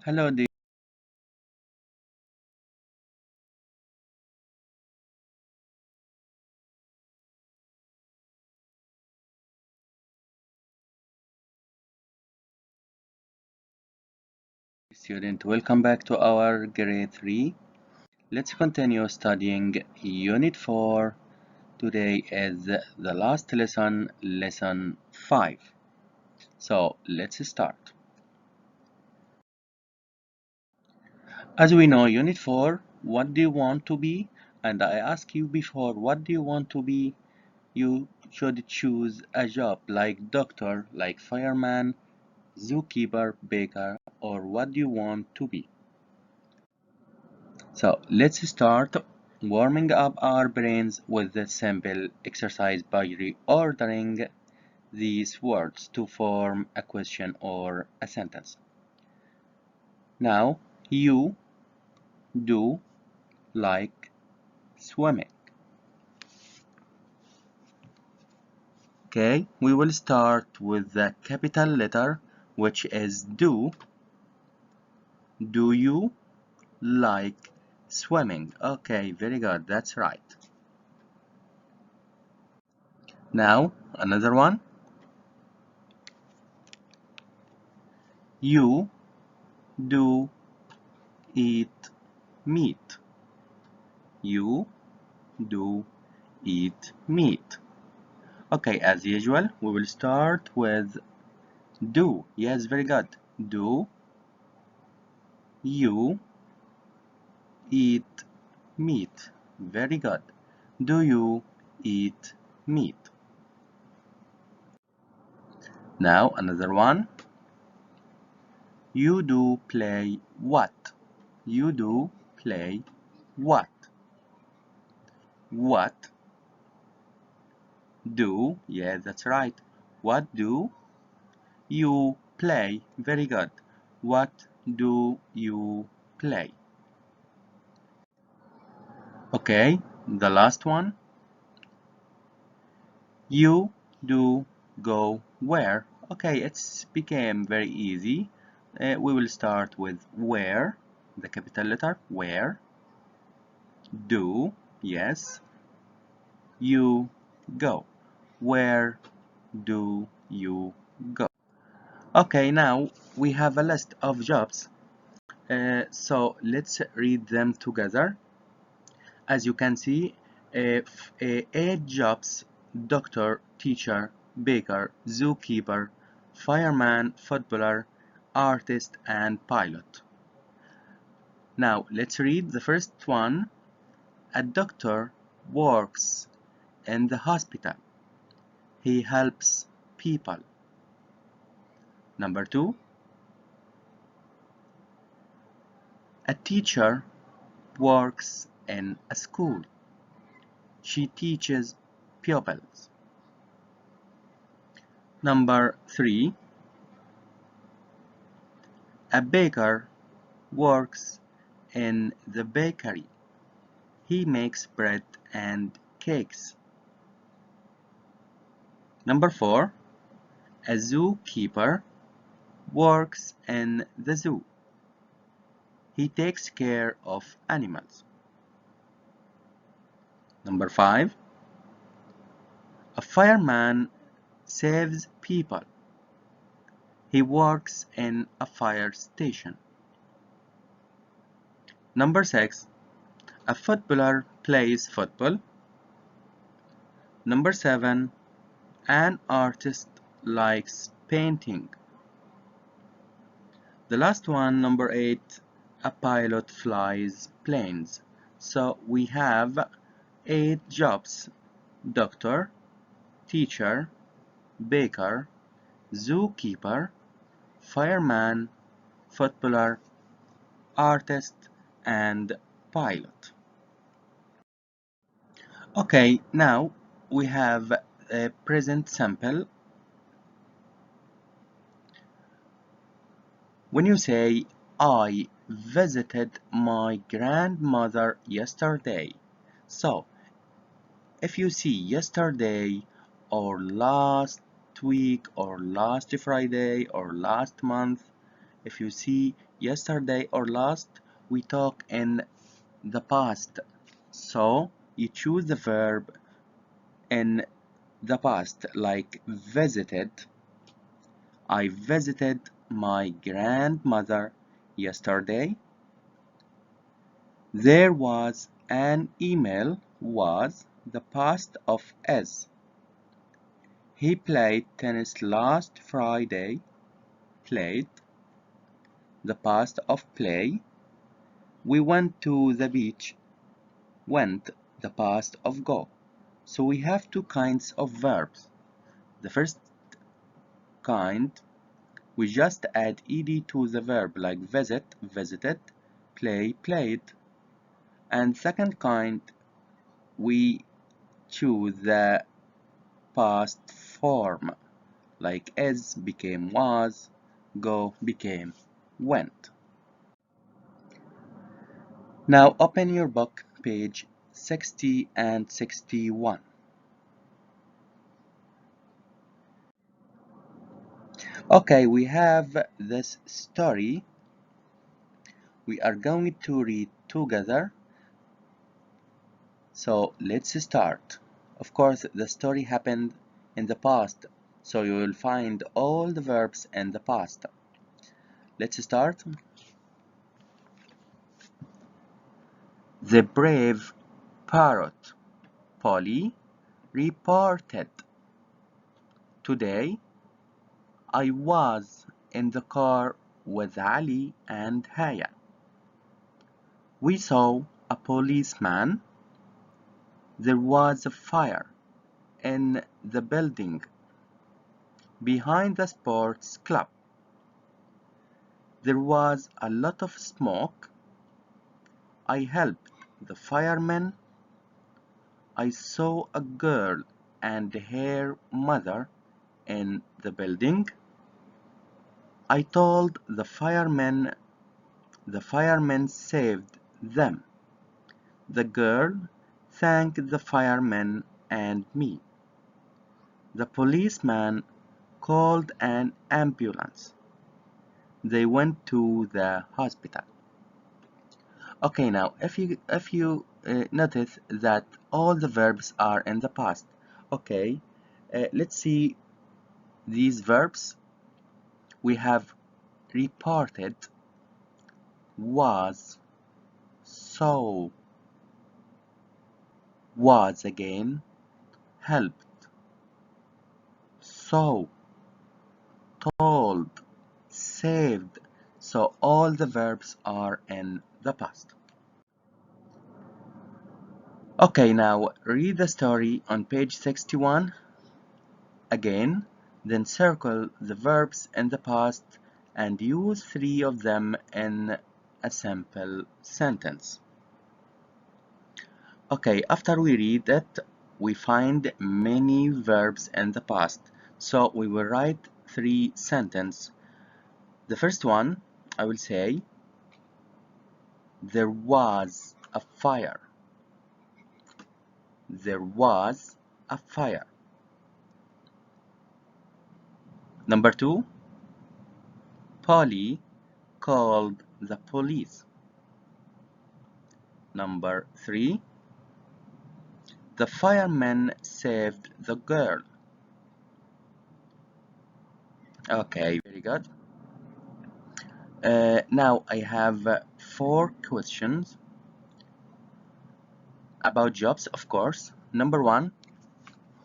Hello, dear student. Welcome back to our grade 3. Let's continue studying Unit 4. Today is the last lesson, lesson 5. So let's start. As we know, Unit 4, what do you want to be? And I asked you before, what do you want to be? You should choose a job like doctor, like fireman, zookeeper, baker, or what do you want to be? So let's start warming up our brains with a simple exercise by reordering these words to form a question or a sentence. Now, you do like swimming. Okay, we will start with the capital letter, which is do. Do you like swimming? Okay, very good, that's right. Now, another one. You do eat meat. You do eat meat. Okay, as usual, we will start with do. Yes, very good. Do you eat meat? Very good. Do you eat meat? Now, another one. You do play what? You do play what? What do? Yeah, that's right. What do you play? Very good. What do you play? Okay, the last one. You do go where? Okay, it's became very easy. We will start with where, the capital letter, where. Do, yes. You go. Where do you go? Okay, now we have a list of jobs. So let's read them together. As you can see, 8 jobs: doctor, teacher, baker, zookeeper, fireman, footballer, artist, and pilot. Now let's read the first one. A doctor works in the hospital. He helps people. Number 2. A teacher works in a school. She teaches pupils. Number 3. A baker works in the bakery. He makes bread and cakes. Number 4. A zookeeper works in the zoo. He takes care of animals. Number 5. A fireman saves people. He works in a fire station. Number 6. A footballer plays football. Number 7. An artist likes painting. The last one, number 8, a pilot flies planes. So we have 8 jobs: doctor, teacher, baker, zookeeper, fireman, footballer, artist, and pilot. Okay, now we have a present simple. When you say, I visited my grandmother yesterday. So, if you see yesterday or last week or last Friday or last month, if you see yesterday or last, we talk in the past. So you choose the verb in the past, like visited. I visited my grandmother yesterday. There was an email was the past of is. He played tennis last Friday. Played the past of play. We went to the beach. Went the past of go. So we have two kinds of verbs. The first kind, we just add ed to the verb like visit, visited, play, played. And second kind, we choose the past form like is became was, go became went. Now open your book, page 60 and 61. Okay, we have this story. We are going to read together. So let's start. Of course, the story happened in the past, so you will find all the verbs in the past. Let's start. The brave parrot, Polly, reported. Today, I was in the car with Ali and Haya. We saw a policeman. There was a fire in the building behind the sports club. There was a lot of smoke. I helped the firemen. I saw a girl and her mother in the building. I told the firemen saved them. The girl thanked the firemen and me. The policeman called an ambulance. They went to the hospital. Okay, now if you notice that all the verbs are in the past. Okay, let's see these verbs. We have reported, was, saw, was again, helped, saw, told, saved. So all the verbs are in the past. Okay, now read the story on page 61 again, then circle the verbs in the past and use three of them in a sample sentence. Okay, after we read it, we find many verbs in the past. So we will write three sentences. The first one, I will say, there was a fire. There was a fire. Number two, Polly called the police. Number three, the firemen saved the girl. Okay, very good. Now I have four questions about jobs, of course. Number one,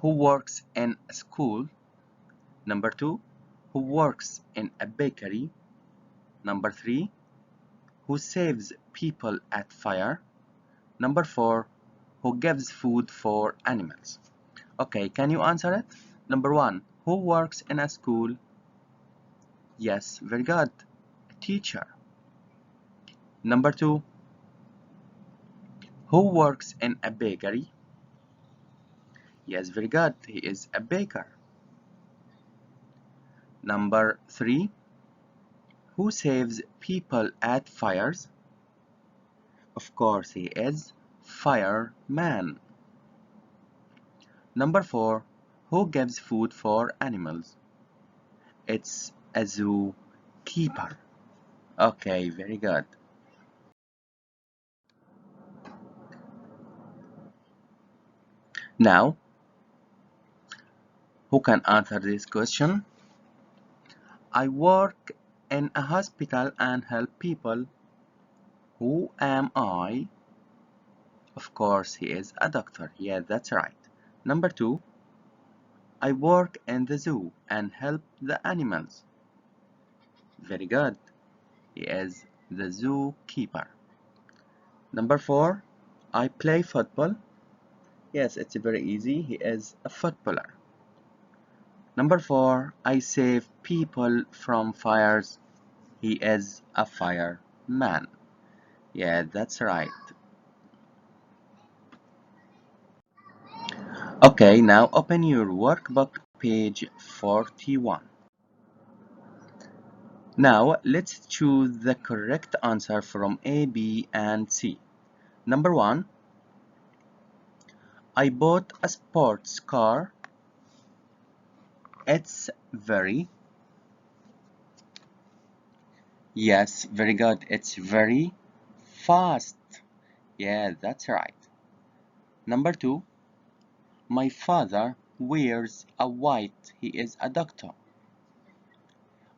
who works in a school? Number two, who works in a bakery? Number three, who saves people at fire? Number four, who gives food for animals? Okay, can you answer it? Number one, who works in a school? Yes, very good. A teacher. Number two, who works in a bakery? Yes, very good. He is a baker. Number three, who saves people at fires? Of course, he is fireman. Number four, who gives food for animals? It's a zookeeper. Okay, very good. Now, who can answer this question? I work in a hospital and help people. Who am I? Of course, he is a doctor. Yeah, that's right. Number two, I work in the zoo and help the animals. Very good. He is the zookeeper. Number four, I play football. Yes, it's very easy. He is a footballer. Number four, I save people from fires. He is a fireman. Yeah, that's right. Okay, now open your workbook page 41. Now let's choose the correct answer from A, B, and C. Number one, I bought a sports car. It's very, yes, very good. It's very fast. Yeah, that's right. Number two, my father wears a white. He is a doctor.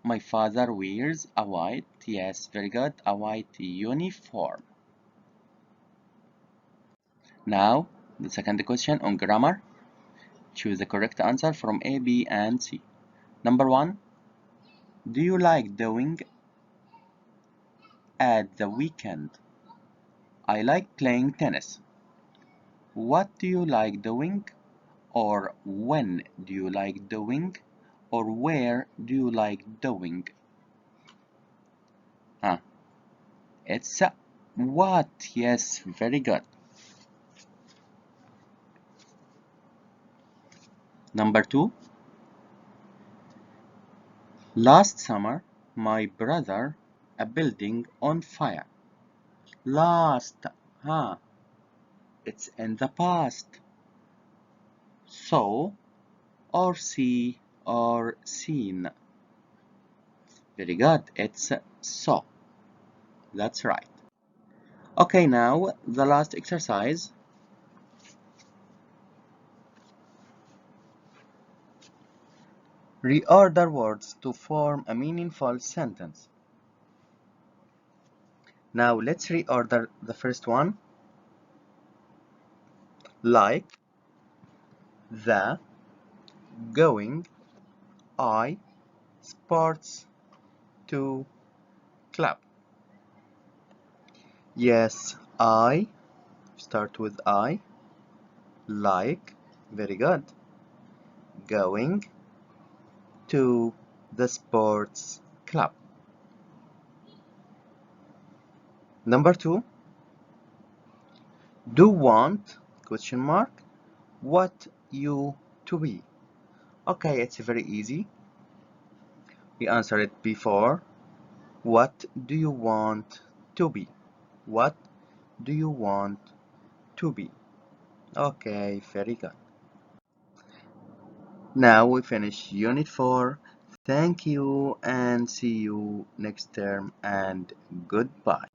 My father wears a white, yes, very good, a white uniform. Now, the second question on grammar. Choose the correct answer from A, B, and C. Number one, do you like doing at the weekend? I like playing tennis. What do you like doing? Or when do you like doing? Or where do you like doing? Huh? It's what? Yes, very good. Number two, last summer my brother a building on fire. Last, huh? It's in the past. So or see or seen. Very good. It's saw. That's right. Okay, now the last exercise. Reorder words to form a meaningful sentence. Now let's reorder the first one. Like, the, going, I, sports, to, club. Yes, I, start with I, like, very good. Going to the sports club. Number two, do want, question mark, what you to be. Okay, it's very easy. We answered it before. What do you want to be? What do you want to be? Okay, very good. Now we finish Unit 4. Thank you and see you next term and goodbye.